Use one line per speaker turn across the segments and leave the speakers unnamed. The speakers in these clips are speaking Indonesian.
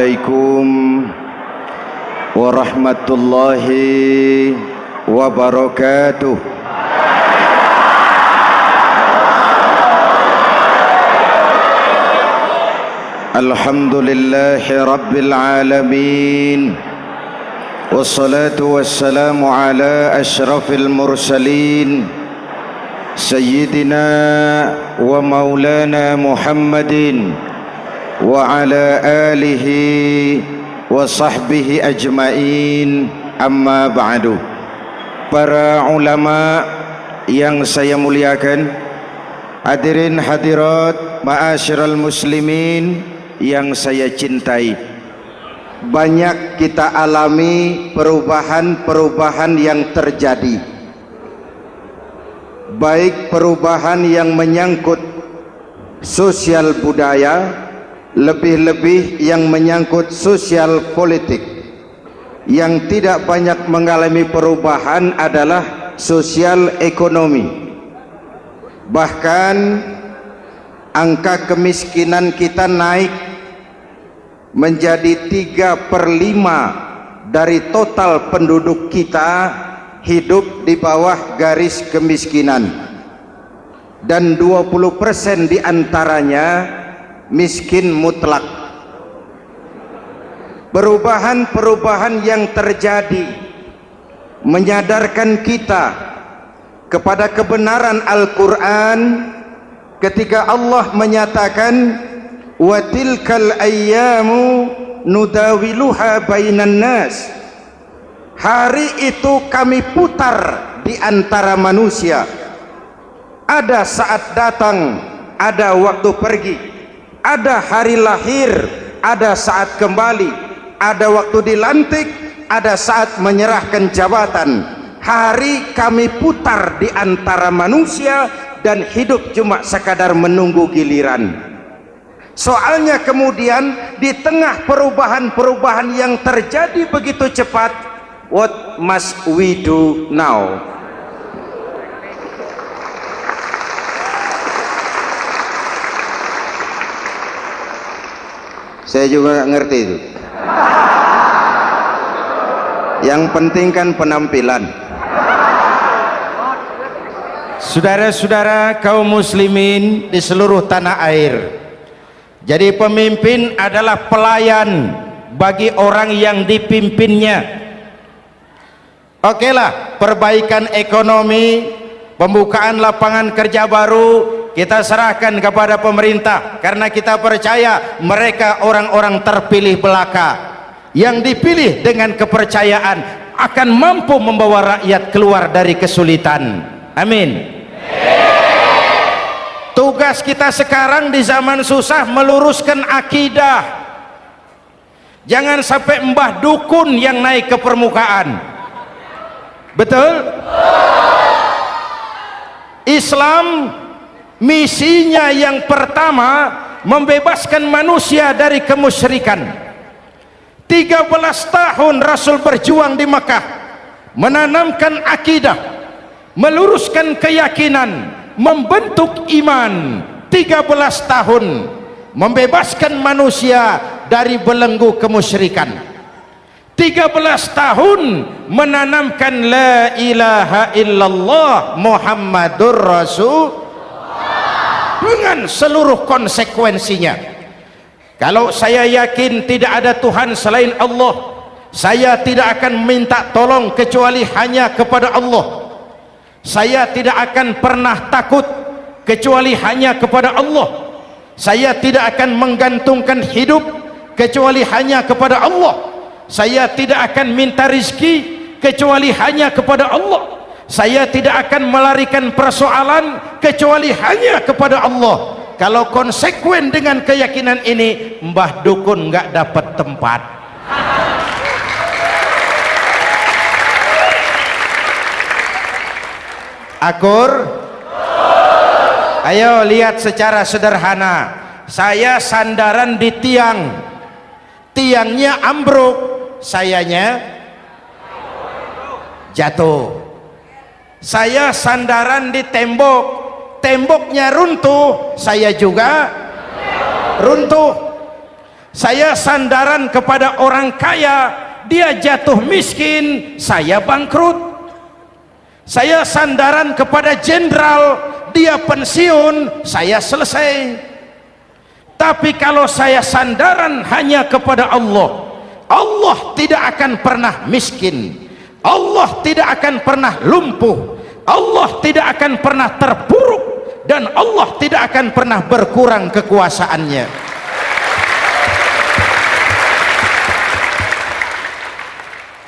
Assalamualaikum warahmatullahi wabarakatuh. Alhamdulillahi rabbil alamin, wassalatu wassalamu ala ashrafil mursalin Sayyidina wa maulana Muhammadin wa ala alihi wa sahbihi ajmain, amma ba'du. Para ulama yang saya muliakan, hadirin hadirat ma'asyiral muslimin yang saya cintai, banyak kita alami perubahan-perubahan yang terjadi, baik perubahan yang menyangkut sosial budaya, lebih-lebih yang menyangkut sosial politik. Yang tidak banyak mengalami perubahan adalah sosial ekonomi. Bahkan angka kemiskinan kita naik menjadi 3/5 dari total penduduk kita hidup di bawah garis kemiskinan, dan 20% diantaranya miskin mutlak. Perubahan-perubahan yang terjadi menyadarkan kita kepada kebenaran Al-Quran ketika Allah menyatakan wa tilkal ayyamu nudawiluha bainan nas, hari itu kami putar di antara manusia. Ada saat datang, ada waktu pergi, ada hari lahir, ada saat kembali, ada waktu dilantik, ada saat menyerahkan jabatan. Hari kami putar di antara manusia dan hidup cuma sekadar menunggu giliran. Soalnya kemudian di tengah perubahan-perubahan yang terjadi begitu cepat, what must we do now? Saya juga nggak ngerti itu. Yang penting kan penampilan. Saudara-saudara kaum muslimin di seluruh tanah air, jadi pemimpin adalah pelayan bagi orang yang dipimpinnya. Oke lah, perbaikan ekonomi, pembukaan lapangan kerja baru kita serahkan kepada pemerintah, karena kita percaya mereka orang-orang terpilih belaka yang dipilih dengan kepercayaan akan mampu membawa rakyat keluar dari kesulitan. Amin. Tugas kita sekarang di zaman susah meluruskan akidah. Jangan sampai mbah dukun yang naik ke permukaan. Betul? Islam misinya yang pertama membebaskan manusia dari kemusyrikan. 13 tahun Rasul berjuang di Makkah, menanamkan akidah, meluruskan keyakinan, membentuk iman. 13 tahun membebaskan manusia dari belenggu kemusyrikan. 13 tahun menanamkan la ilaha illallah Muhammadur Rasul dengan seluruh konsekuensinya. Kalau saya yakin tidak ada Tuhan selain Allah, saya tidak akan minta tolong kecuali hanya kepada Allah. Saya tidak akan pernah takut kecuali hanya kepada Allah. Saya tidak akan menggantungkan hidup kecuali hanya kepada Allah. Saya tidak akan minta rizki kecuali hanya kepada Allah. Saya tidak akan melarikan persoalan kecuali hanya kepada Allah. Kalau konsekuen dengan keyakinan ini, mbah dukun nggak dapat tempat. Akur? Ayo lihat secara sederhana. Saya sandaran di tiang, tiangnya ambruk, sayanya jatuh. Saya sandaran di tembok, temboknya runtuh, saya juga runtuh. Saya sandaran kepada orang kaya, dia jatuh miskin, saya bangkrut. Saya sandaran kepada jenderal, dia pensiun, saya selesai. Tapi kalau saya sandaran hanya kepada Allah, Allah tidak akan pernah miskin, Allah tidak akan pernah lumpuh, Allah tidak akan pernah terpuruk, dan Allah tidak akan pernah berkurang kekuasaannya.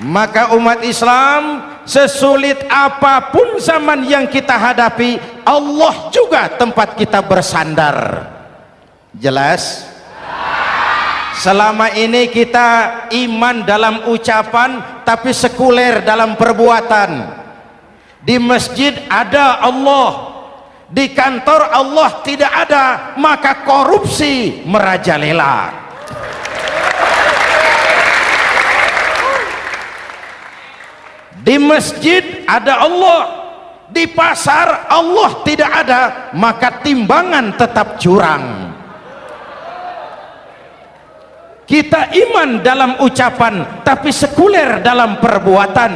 Maka umat Islam, sesulit apapun zaman yang kita hadapi, Allah juga tempat kita bersandar. Jelas? Selama ini kita iman dalam ucapan tapi sekuler dalam perbuatan. Di masjid ada Allah, di kantor Allah tidak ada, maka korupsi merajalela. Di masjid ada Allah, di pasar Allah tidak ada, maka timbangan tetap curang. Kita iman dalam ucapan tapi sekuler dalam perbuatan.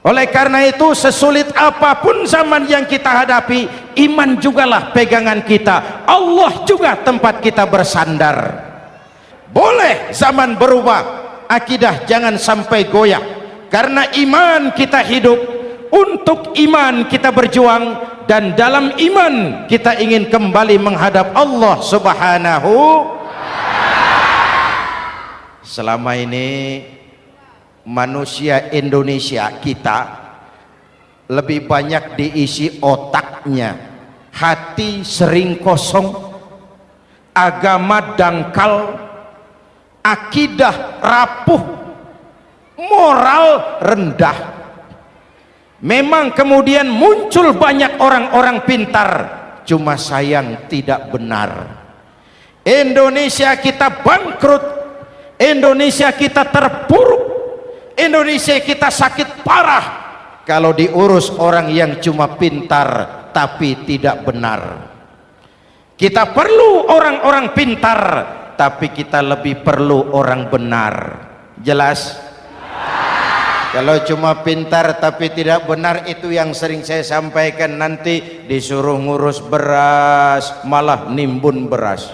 Oleh karena itu, sesulit apapun zaman yang kita hadapi, iman jugalah pegangan kita, Allah juga tempat kita bersandar. Boleh zaman berubah, akidah jangan sampai goyah. Karena iman kita hidup, untuk iman kita berjuang, dan dalam iman kita ingin kembali menghadap Allah Subhanahu. Selama ini manusia Indonesia kita lebih banyak diisi otaknya, hati sering kosong, agama dangkal, akidah rapuh, moral rendah. Memang kemudian muncul banyak orang-orang pintar, cuma sayang tidak benar. Indonesia kita bangkrut, Indonesia kita terpuruk, Indonesia kita sakit parah kalau diurus orang yang cuma pintar tapi tidak benar. Kita perlu orang-orang pintar, tapi kita lebih perlu orang benar. Jelas? Kalau cuma pintar tapi tidak benar, itu yang sering saya sampaikan, nanti disuruh ngurus beras malah nimbun beras.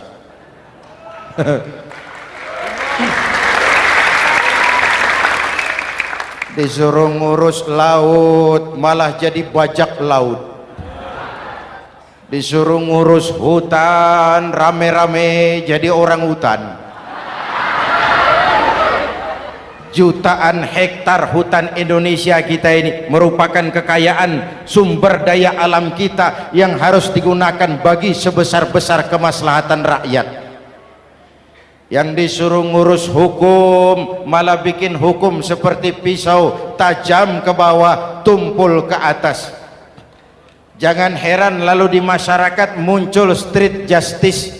Disuruh ngurus laut malah jadi bajak laut. Disuruh ngurus hutan rame-rame jadi orang hutan. Jutaan hektar hutan Indonesia kita ini merupakan kekayaan sumber daya alam kita yang harus digunakan bagi sebesar-besar kemaslahatan rakyat. Yang disuruh ngurus hukum malah bikin hukum seperti pisau, tajam ke bawah, tumpul ke atas. Jangan heran lalu di masyarakat muncul street justice,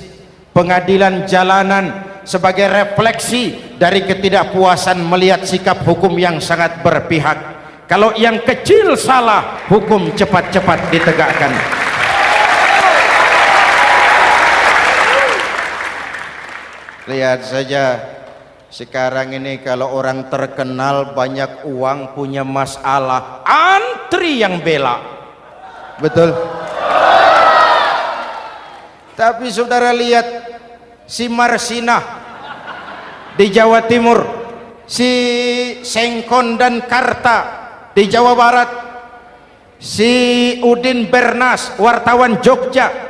pengadilan jalanan, sebagai refleksi dari ketidakpuasan melihat sikap hukum yang sangat berpihak. Kalau yang kecil salah, hukum cepat-cepat ditegakkan. Lihat saja sekarang ini, kalau orang terkenal banyak uang punya masalah, antri yang bela. Betul? Tapi saudara lihat si Marsinah di Jawa Timur, si Sengkon dan Karta di Jawa Barat, si Udin Bernas wartawan Jogja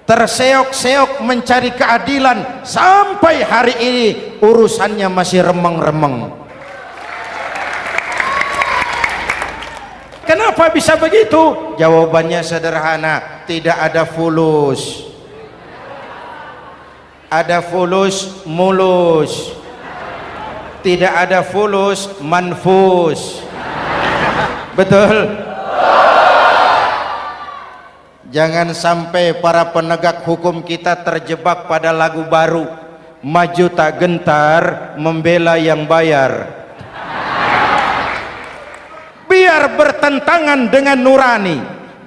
terseok-seok mencari keadilan, sampai hari ini urusannya masih remeng-remeng. Kenapa bisa begitu? Jawabannya sederhana, tidak ada fulus. Ada fulus mulus, tidak ada fulus manfus. Betul? Jangan sampai para penegak hukum kita terjebak pada lagu baru, maju tak gentar membela yang bayar. Biar bertentangan dengan nurani,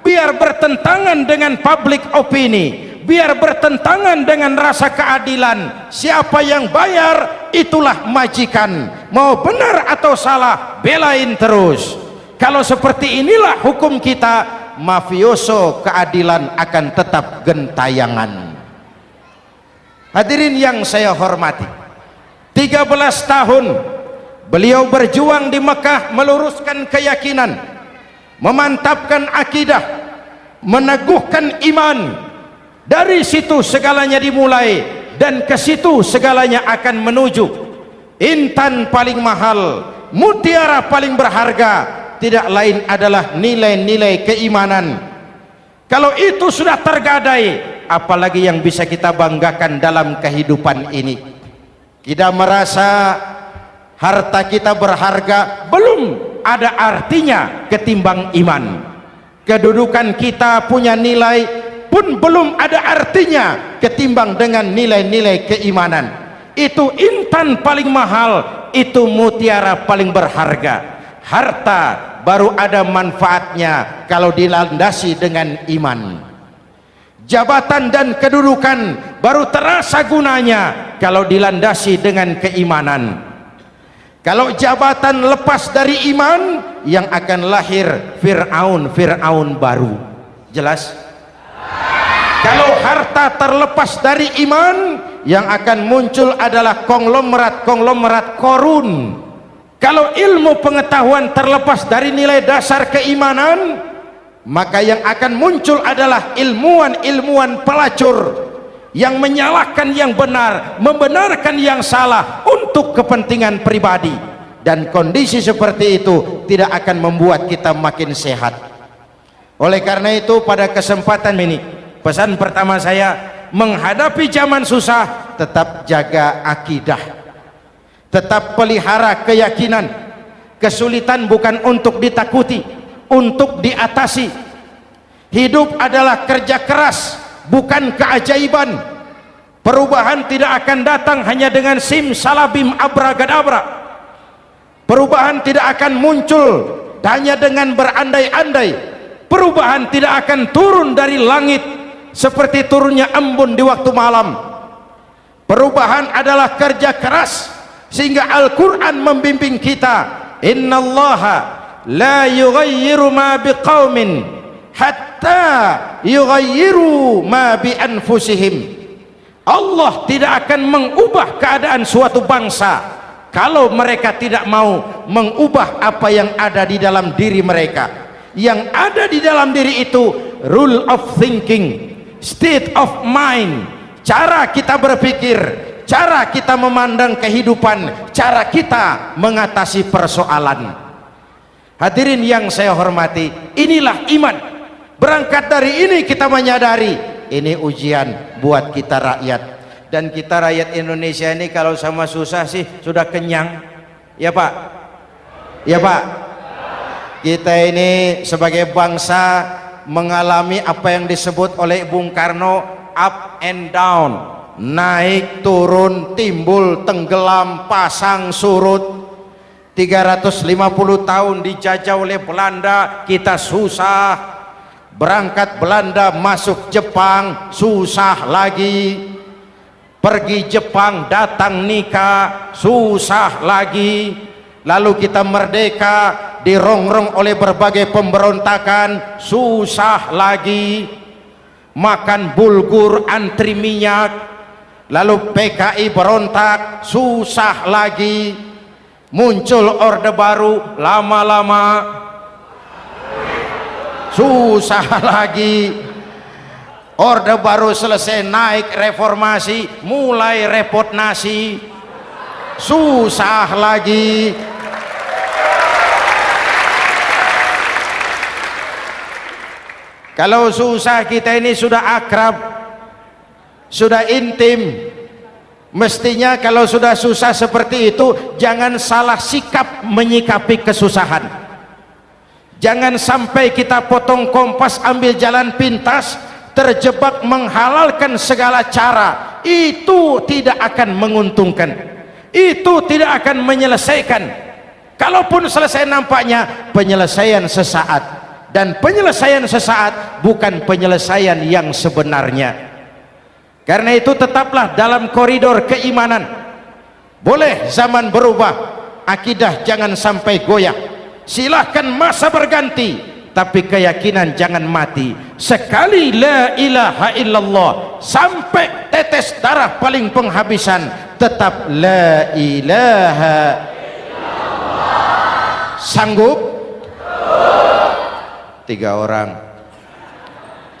biar bertentangan dengan public opini, biar bertentangan dengan rasa keadilan. Siapa yang bayar itulah majikan, mau benar atau salah belain terus. Kalau seperti inilah hukum kita, mafioso keadilan akan tetap gentayangan. Hadirin yang saya hormati, 13 tahun beliau berjuang di Mekah, meluruskan keyakinan, memantapkan akidah, meneguhkan iman. Dari situ segalanya dimulai, dan ke situ segalanya akan menuju. Intan paling mahal, mutiara paling berharga, tidak lain adalah nilai-nilai keimanan. Kalau itu sudah tergadai, apalagi yang bisa kita banggakan dalam kehidupan ini? Kita merasa harta kita berharga, belum ada artinya ketimbang iman. Kedudukan kita punya nilai pun belum ada artinya ketimbang dengan nilai-nilai keimanan. Itu intan paling mahal, itu mutiara paling berharga. Harta baru ada manfaatnya kalau dilandasi dengan iman. Jabatan dan kedudukan baru terasa gunanya kalau dilandasi dengan keimanan. Kalau jabatan lepas dari iman, yang akan lahir Fir'aun baru. Jelas? Kalau harta terlepas dari iman, yang akan muncul adalah konglomerat korun. Kalau ilmu pengetahuan terlepas dari nilai dasar keimanan, maka yang akan muncul adalah ilmuwan pelacur yang menyalahkan yang benar, membenarkan yang salah untuk kepentingan pribadi. Dan kondisi seperti itu tidak akan membuat kita makin sehat. Oleh karena itu, pada kesempatan ini, pesan pertama saya, menghadapi zaman susah, tetap jaga akidah, tetap pelihara keyakinan. Kesulitan bukan untuk ditakuti, untuk diatasi. Hidup adalah kerja keras, bukan keajaiban. Perubahan tidak akan datang hanya dengan simsalabim abragadabra. Perubahan tidak akan muncul hanya dengan berandai-andai. Perubahan tidak akan turun dari langit seperti turunnya embun di waktu malam. Perubahan adalah kerja keras, sehingga Al-Quran membimbing kita, innallaha la yughayyiru ma biqaumin hatta yughayyiru ma bi anfusihim. Allah tidak akan mengubah keadaan suatu bangsa kalau mereka tidak mau mengubah apa yang ada di dalam diri mereka. Yang ada di dalam diri itu rule of thinking, state of mind, cara kita berpikir, cara kita memandang kehidupan, cara kita mengatasi persoalan. Hadirin yang saya hormati, inilah iman. Berangkat dari ini kita menyadari ini ujian buat kita rakyat. Dan kita rakyat Indonesia ini kalau sama susah sih sudah kenyang. Ya Pak? Ya Pak? Kita ini sebagai bangsa mengalami apa yang disebut oleh Bung Karno up and down, naik turun, timbul tenggelam, pasang surut. 350 tahun dijajah oleh Belanda, kita susah. Berangkat Belanda masuk Jepang, susah lagi. Pergi Jepang, datang nikah, susah lagi. Lalu kita merdeka, dirongrong oleh berbagai pemberontakan, susah lagi. Makan bulgur, antri minyak. Lalu PKI berontak, susah lagi. Muncul orde baru, lama-lama susah lagi. Orde baru selesai, naik reformasi, mulai repot nasi, susah lagi. Kalau susah kita ini sudah akrab, sudah intim. Mestinya kalau sudah susah seperti itu, jangan salah sikap menyikapi kesusahan. Jangan sampai kita potong kompas, ambil jalan pintas, terjebak menghalalkan segala cara. Itu tidak akan menguntungkan, itu tidak akan menyelesaikan. Kalaupun selesai, nampaknya penyelesaian sesaat, dan penyelesaian sesaat bukan penyelesaian yang sebenarnya. Karena itu tetaplah dalam koridor keimanan. Boleh zaman berubah, akidah jangan sampai goyah. Silahkan masa berganti, tapi keyakinan jangan mati. Sekali la ilaha illallah sampai tetes darah paling penghabisan, tetap la ilaha illallah. Sanggup? 3 orang.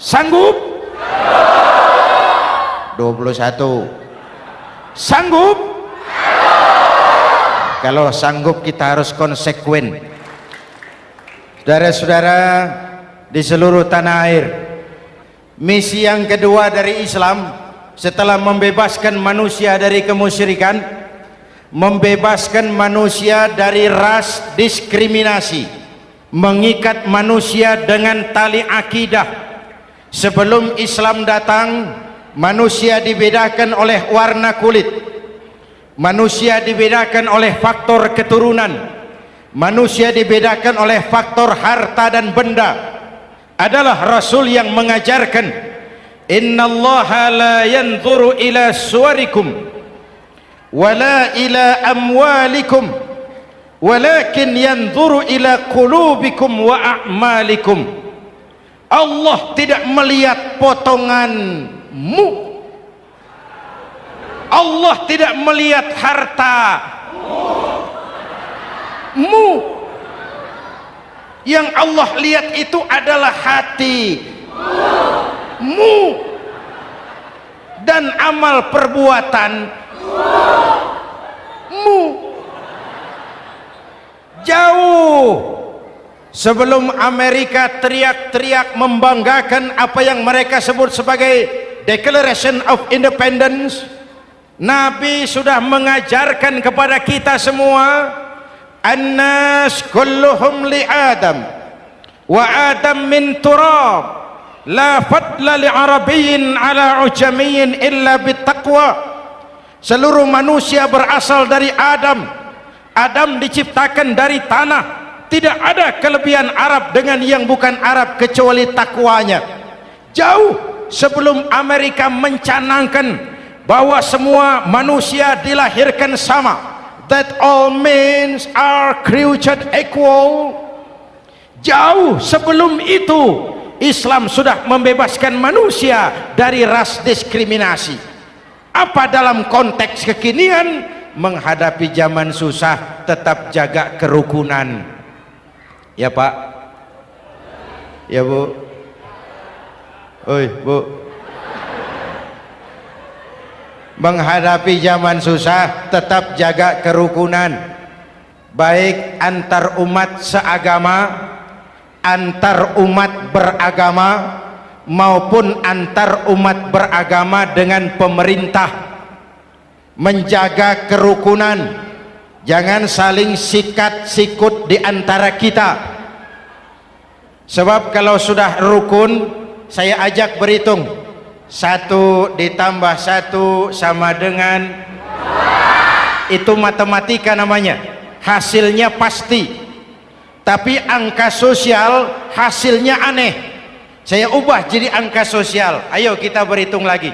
Sanggup? 21. Sanggup? Kalau sanggup kita harus konsekuen. Saudara-saudara di seluruh tanah air, misi yang kedua dari Islam setelah membebaskan manusia dari kemusyrikan, membebaskan manusia dari ras diskriminasi, mengikat manusia dengan tali akidah. Sebelum Islam datang, manusia dibedakan oleh warna kulit, manusia dibedakan oleh faktor keturunan, manusia dibedakan oleh faktor harta dan benda. Adalah Rasul yang mengajarkan, innallaha la yanzuru ila suwarikum wala ila amwalikum walakin yanzuru ila qulubikum wa a'malikum. Allah tidak melihat potonganmu, Allah tidak melihat hartamu. Yang Allah lihat itu adalah hatimu dan amal perbuatanmu. Jauh sebelum Amerika teriak-teriak membanggakan apa yang mereka sebut sebagai Declaration of Independence, Nabi sudah mengajarkan kepada kita semua, annas kulluhum li Adam wa Adam min turab la fadla li arabiyyin ala ujamiyyin illa bittaqwa. Seluruh manusia berasal dari Adam. Adam diciptakan dari tanah. Tidak ada kelebihan Arab dengan yang bukan Arab kecuali takwanya. Jauh sebelum Amerika mencanangkan bahwa semua manusia dilahirkan sama, that all men are created equal. Jauh sebelum itu Islam sudah membebaskan manusia dari ras diskriminasi. Apa dalam konteks kekinian menghadapi zaman susah tetap jaga kerukunan? Ya Pak, ya Bu, oi Bu, menghadapi zaman susah tetap jaga kerukunan, baik antar umat seagama, antar umat beragama, maupun antar umat beragama dengan pemerintah. Menjaga kerukunan, jangan saling sikat sikut di antara kita. Sebab kalau sudah rukun, saya ajak berhitung, 1 ditambah 1 sama dengan, itu matematika namanya, hasilnya pasti. Tapi angka sosial hasilnya aneh. Saya ubah jadi angka sosial. Ayo kita berhitung lagi.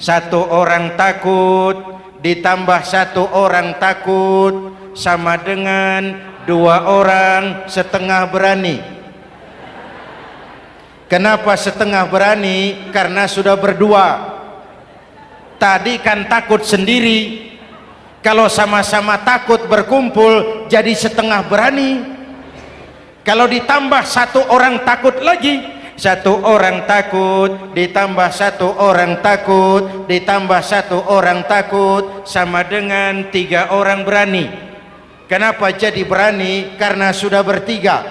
1 orang takut ditambah 1 orang takut sama dengan 2 orang setengah berani. Kenapa setengah berani? Karena sudah berdua. Tadi kan takut sendiri. Kalau sama-sama takut berkumpul jadi setengah berani. Kalau ditambah 1 orang takut lagi, 1 orang takut ditambah 1 orang takut ditambah 1 orang takut sama dengan 3 orang berani. Kenapa jadi berani? Karena sudah bertiga.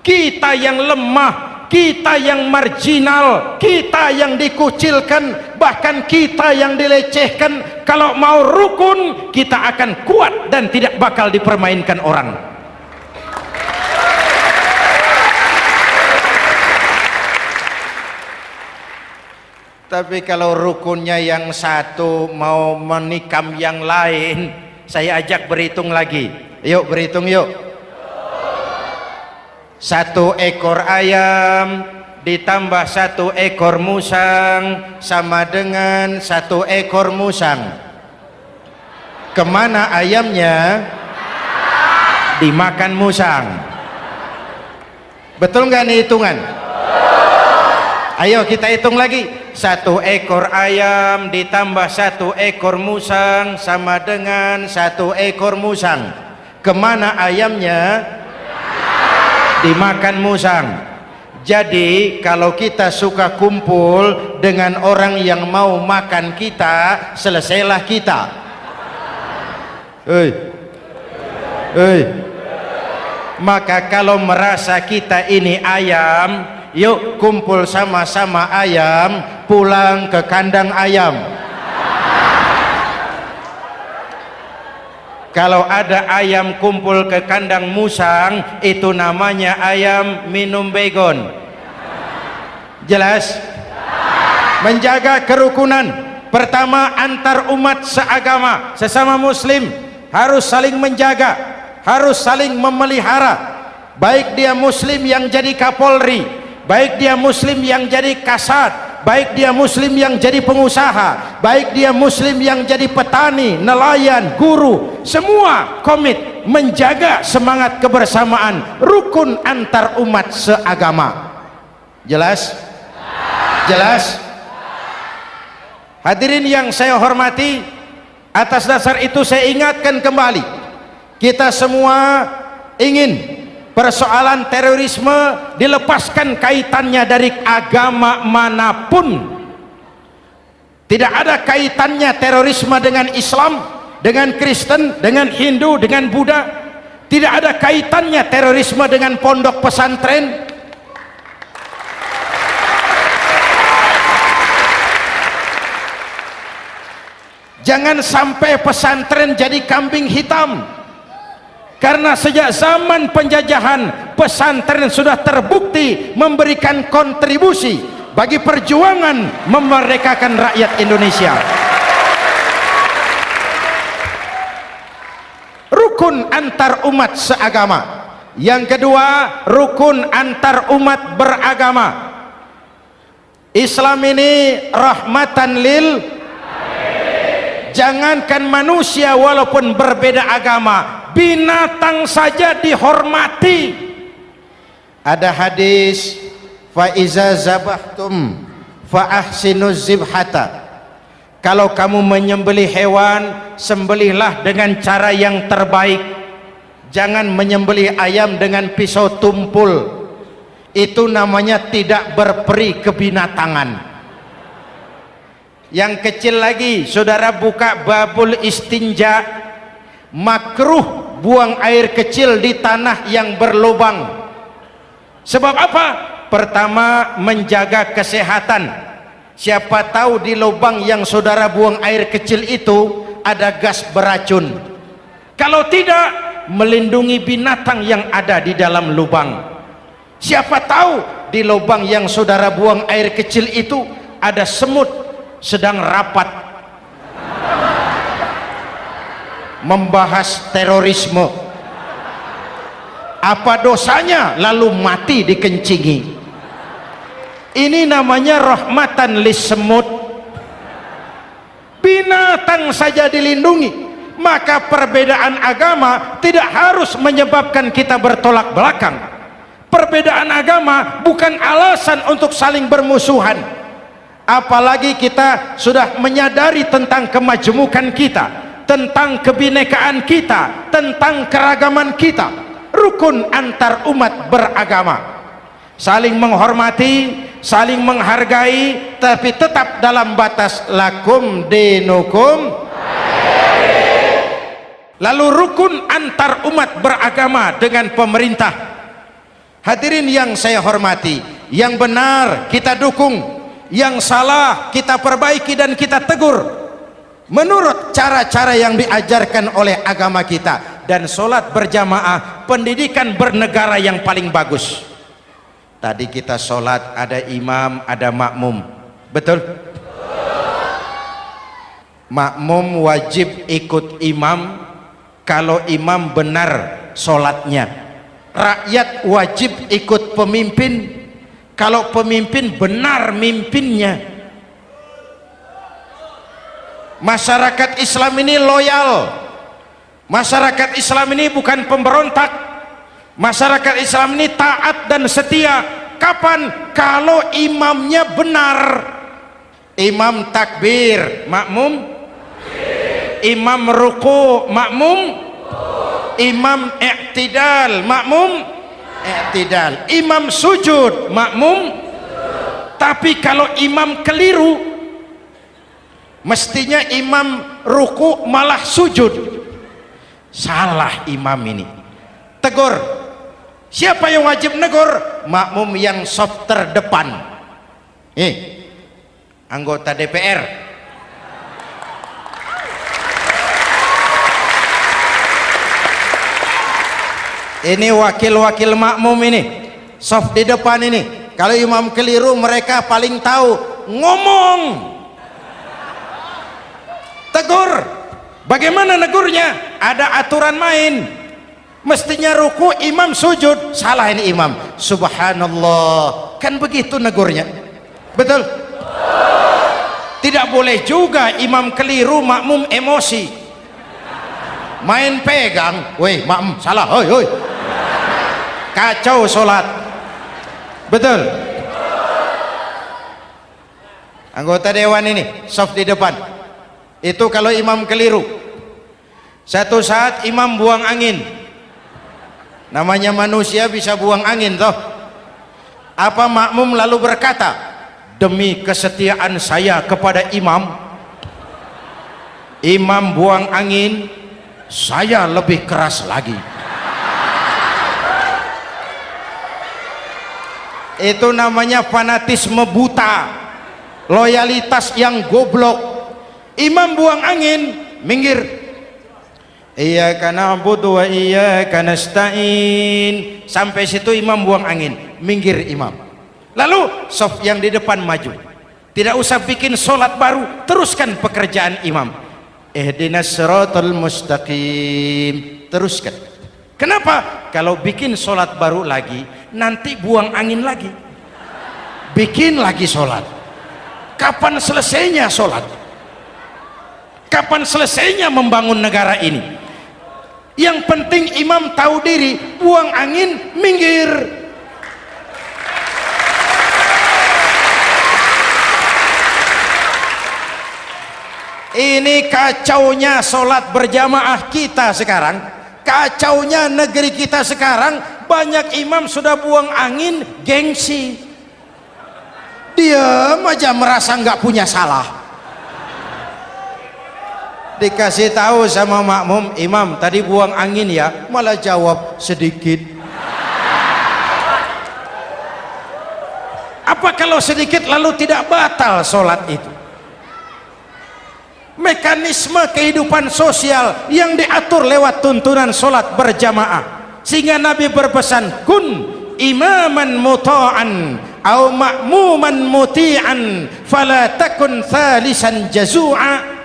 Kita yang lemah, kita yang marginal, kita yang dikucilkan, bahkan kita yang dilecehkan, kalau mau rukun kita akan kuat dan tidak bakal dipermainkan orang. Tapi kalau rukunnya yang satu mau menikam yang lain, saya ajak berhitung lagi. Yuk berhitung yuk. 1 ekor ayam ditambah 1 ekor musang sama dengan 1 ekor musang. Kemana ayamnya? Dimakan musang. Betul nggak nih hitungan? Ayo kita hitung lagi. 1 ekor ayam ditambah 1 ekor musang sama dengan 1 ekor musang. Kemana ayamnya? Dimakan musang. Jadi kalau kita suka kumpul dengan orang yang mau makan kita, selesailah kita. Maka kalau merasa kita ini ayam, yuk kumpul sama-sama ayam, pulang ke kandang ayam. Kalau ada ayam kumpul ke kandang musang, itu namanya ayam minum baygon. Jelas? Menjaga kerukunan. Pertama, antar umat seagama, sesama muslim harus saling menjaga, harus saling memelihara. Baik dia muslim yang jadi kapolri, baik dia muslim yang jadi kasat, baik dia muslim yang jadi pengusaha, baik dia muslim yang jadi petani, nelayan, guru, semua komit menjaga semangat kebersamaan, rukun antar umat seagama. Jelas? Jelas? Hadirin yang saya hormati, atas dasar itu saya ingatkan kembali, kita semua ingin persoalan terorisme dilepaskan kaitannya dari agama manapun. Tidak ada kaitannya terorisme dengan Islam, dengan Kristen, dengan Hindu, dengan Buddha. Tidak ada kaitannya terorisme dengan pondok pesantren. Jangan sampai pesantren jadi kambing hitam. Karena sejak zaman penjajahan, pesantren sudah terbukti memberikan kontribusi bagi perjuangan memerdekakan rakyat Indonesia. Rukun antar umat seagama. Yang kedua, rukun antar umat beragama. Islam ini rahmatan lil, jangankan manusia walaupun berbeda agama, binatang saja dihormati. Ada hadis, fa iza zabahtum fa ahsinuz zibhata. Kalau kamu menyembelih hewan, sembelihlah dengan cara yang terbaik. Jangan menyembelih ayam dengan pisau tumpul. Itu namanya tidak berperi kebinatangan. Yang kecil lagi, saudara buka babul istinja, makruh buang air kecil di tanah yang berlubang. Sebab apa? Pertama, menjaga kesehatan. Siapa tahu di lubang yang saudara buang air kecil itu ada gas beracun. Kalau tidak, melindungi binatang yang ada di dalam lubang. Siapa tahu di lubang yang saudara buang air kecil itu ada semut sedang rapat membahas terorisme. Apa dosanya lalu mati dikencingi? Ini namanya rahmatan lis semut. Binatang saja dilindungi. Maka perbedaan agama tidak harus menyebabkan kita bertolak belakang. Perbedaan agama bukan alasan untuk saling bermusuhan. Apalagi kita sudah menyadari tentang kemajemukan kita, tentang kebinekaan kita, tentang keragaman kita. Rukun antar umat beragama, saling menghormati, saling menghargai, tapi tetap dalam batas lakum dinukum. Lalu rukun antar umat beragama dengan pemerintah. Hadirin yang saya hormati, yang benar kita dukung, yang salah kita perbaiki dan kita tegur menurut cara-cara yang diajarkan oleh agama kita. Dan sholat berjamaah, pendidikan bernegara yang paling bagus. Tadi kita sholat ada imam, ada makmum, betul? Makmum wajib ikut imam kalau imam benar sholatnya. Rakyat wajib ikut pemimpin kalau pemimpin benar mimpinnya. Masyarakat Islam ini loyal, masyarakat Islam ini bukan pemberontak, masyarakat Islam ini taat dan setia. Kapan? Kalau imamnya benar. Imam takbir, makmum, imam ruku, makmum, imam i'tidal, makmum i'tidal, imam sujud, makmum. Tapi kalau imam keliru, mestinya imam ruku malah sujud, salah imam ini. Tegur. Siapa yang wajib negur? Makmum yang saf terdepan. Anggota DPR. Ini wakil-wakil makmum ini, saf di depan ini. Kalau imam keliru, mereka paling tahu. Ngomong, tegur. Bagaimana negurnya? Ada aturan main. Mestinya ruku, imam sujud, salah ini imam. Subhanallah, kan begitu negurnya. Betul? Tidak boleh juga imam keliru, makmum emosi, main pegang. Woi makmum salah, hoi hoi, kacau sholat. Betul? Anggota dewan ini soft di depan, itu kalau imam keliru, satu saat imam buang angin. Namanya manusia bisa buang angin toh. Apa makmum lalu berkata, demi kesetiaan saya kepada imam, imam buang angin, saya lebih keras lagi. Itu namanya fanatisme buta, loyalitas yang goblok. Imam buang angin, minggir. Iyyaka na'budu wa iyyaka nasta'in. Sampai situ imam buang angin, minggir imam. Lalu saf yang di depan maju. Tidak usah bikin sholat baru, teruskan pekerjaan imam. Ihdinas siratal mustaqim, teruskan. Kenapa? Kalau bikin sholat baru lagi, nanti buang angin lagi, bikin lagi sholat. Kapan selesainya sholat? Kapan selesainya membangun negara ini? Yang penting imam tahu diri, buang angin, minggir. Ini kacaunya sholat berjamaah kita sekarang, kacaunya negeri kita sekarang. Banyak imam sudah buang angin, gengsi, diam aja merasa nggak punya salah. Dikasih tahu sama makmum, imam tadi buang angin ya, malah jawab sedikit. Apa kalau sedikit lalu tidak batal sholat itu? Mekanisme kehidupan sosial yang diatur lewat tuntunan sholat berjamaah, sehingga Nabi berpesan, kun imaman muta'an au ma'muman muti'an fala takun thalisan jazu'a.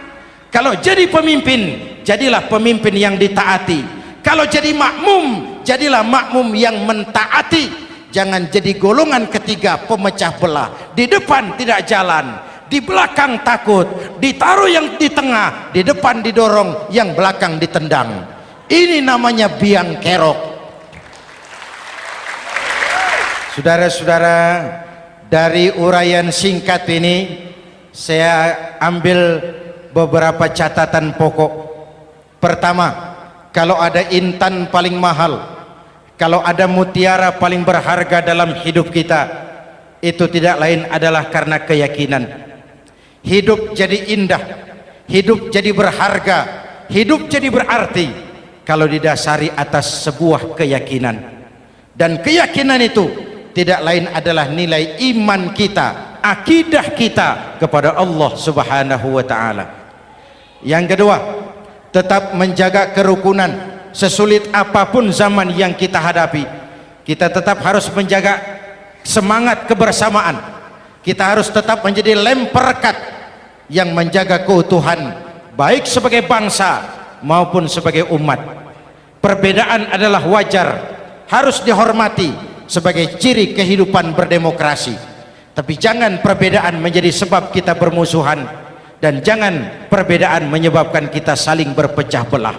Kalau jadi pemimpin, jadilah pemimpin yang ditaati. Kalau jadi makmum, jadilah makmum yang mentaati. Jangan jadi golongan ketiga pemecah belah. Di depan tidak jalan, di belakang takut, ditaruh yang di tengah, di depan didorong, yang belakang ditendang. Ini namanya biang kerok. Saudara-saudara, dari uraian singkat ini saya ambil beberapa catatan pokok. Pertama, kalau ada intan paling mahal, kalau ada mutiara paling berharga dalam hidup kita, itu tidak lain adalah karena keyakinan. Hidup jadi indah, hidup jadi berharga, hidup jadi berarti kalau didasari atas sebuah keyakinan. Dan keyakinan itu tidak lain adalah nilai iman kita, akidah kita kepada Allah Subhanahu wa ta'ala. Yang kedua, tetap menjaga kerukunan. Sesulit apapun zaman yang kita hadapi, kita tetap harus menjaga semangat kebersamaan. Kita harus tetap menjadi lem perekat yang menjaga keutuhan, baik sebagai bangsa maupun sebagai umat. Perbedaan adalah wajar, harus dihormati. sebagai ciri kehidupan berdemokrasi. Tapi jangan perbedaan menjadi sebab kita bermusuhan, dan jangan perbedaan menyebabkan kita saling berpecah belah.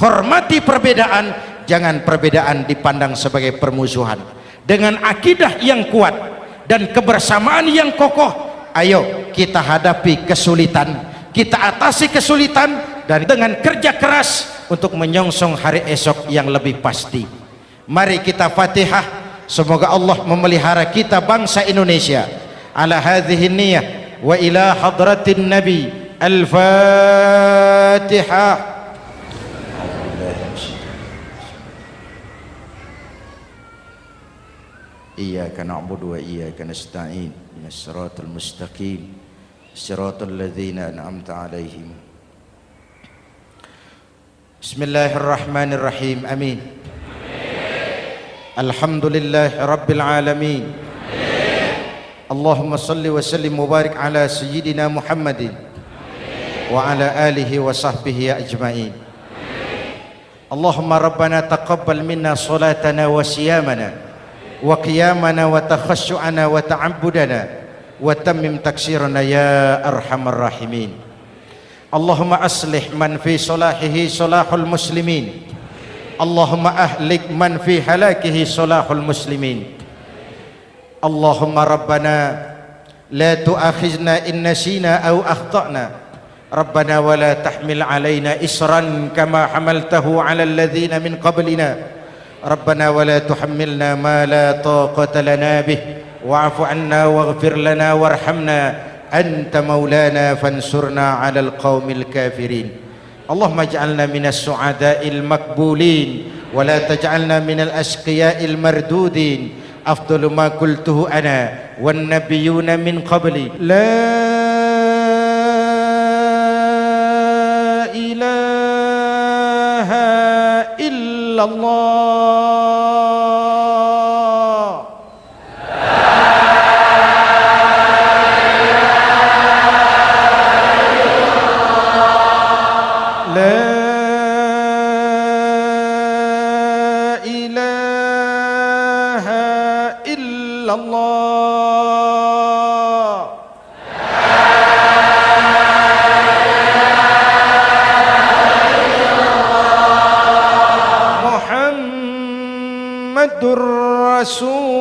Hormati perbedaan, jangan perbedaan dipandang sebagai permusuhan. Dengan akidah yang kuat dan kebersamaan yang kokoh, ayo kita hadapi kesulitan, kita atasi kesulitan, dan dengan kerja keras untuk menyongsong hari esok yang lebih pasti. Mari kita Fatihah. Semoga Allah memelihara kita bangsa Indonesia ala hadhihi niyyah wa ila hadratin nabi. Al-Fatihah. Iyyaka na'budu wa iyyaka nasta'in ihdinas siratal mustaqim siratal ladzina an'amta 'alaihim. Bismillahirrahmanirrahim. Amin. Alhamdulillah Rabbil Alamin. Allahumma salli wa sallim mubarak ala Sayyidina Muhammadin wa ala alihi wa sahbihi ajma'in. Allahumma Rabbana taqabbal minna salatana wa siyamana wa qiyamana wa takhashu'ana wa ta'abbudana wa tammim taksirana ya arhamar rahimin. Allahumma aslih man fi salahihi salahul muslimin, Allahumma ahlik man fi halakihi salahul muslimin. Allahumma Rabbana la tu'akhizna in nasina aw akhtana, Rabbana wa la tahmil alaina isran kama hamaltahu ala alladhina min qablina, Rabbana wa la tuhammilna ma la taqata lana bih, wa'fu anna waghfir lana warhamna anta maulana fansurna ala alqaumil kafirin. Allahumma ij'alna minas su'ada'il makbulin wa la taj'alna minal ashqiya'il mardudin. Afdalu ma qultuhu ana wan nabiyyuna min qabli, la ilaha illallah. La ilaha illallah. Muhammadur Rasulullah.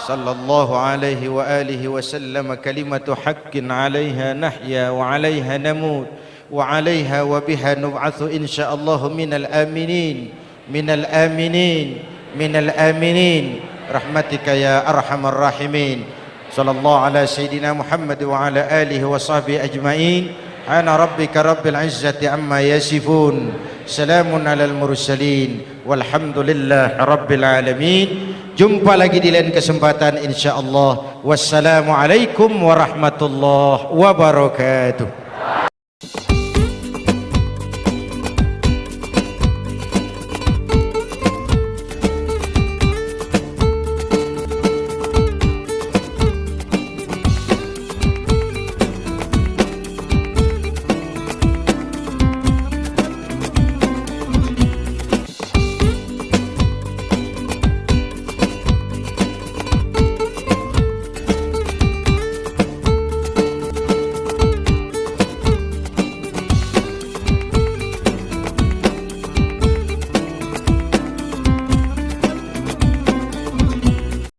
Sallallahu alaihi wa alihi wa sallam. Kalimatu haqqin 'alaiha nahya wa 'alaiha namut wa 'alaiha wa biha nub'atsu insyaallah minal aminin minal aminin minal aminin rahmatika ya arhamar rahimin. Sallallahu ala sayyidina Muhammad wa ala alihi wa sahbihi ajma'in. Ana rabbika rabbil izzati amma yasifun, salamun alal mursalin, walhamdulillah rabbil alamin. Jumpa lagi di lain kesempatan insyaallah. Wassalamualaikum warahmatullahi wabarakatuh.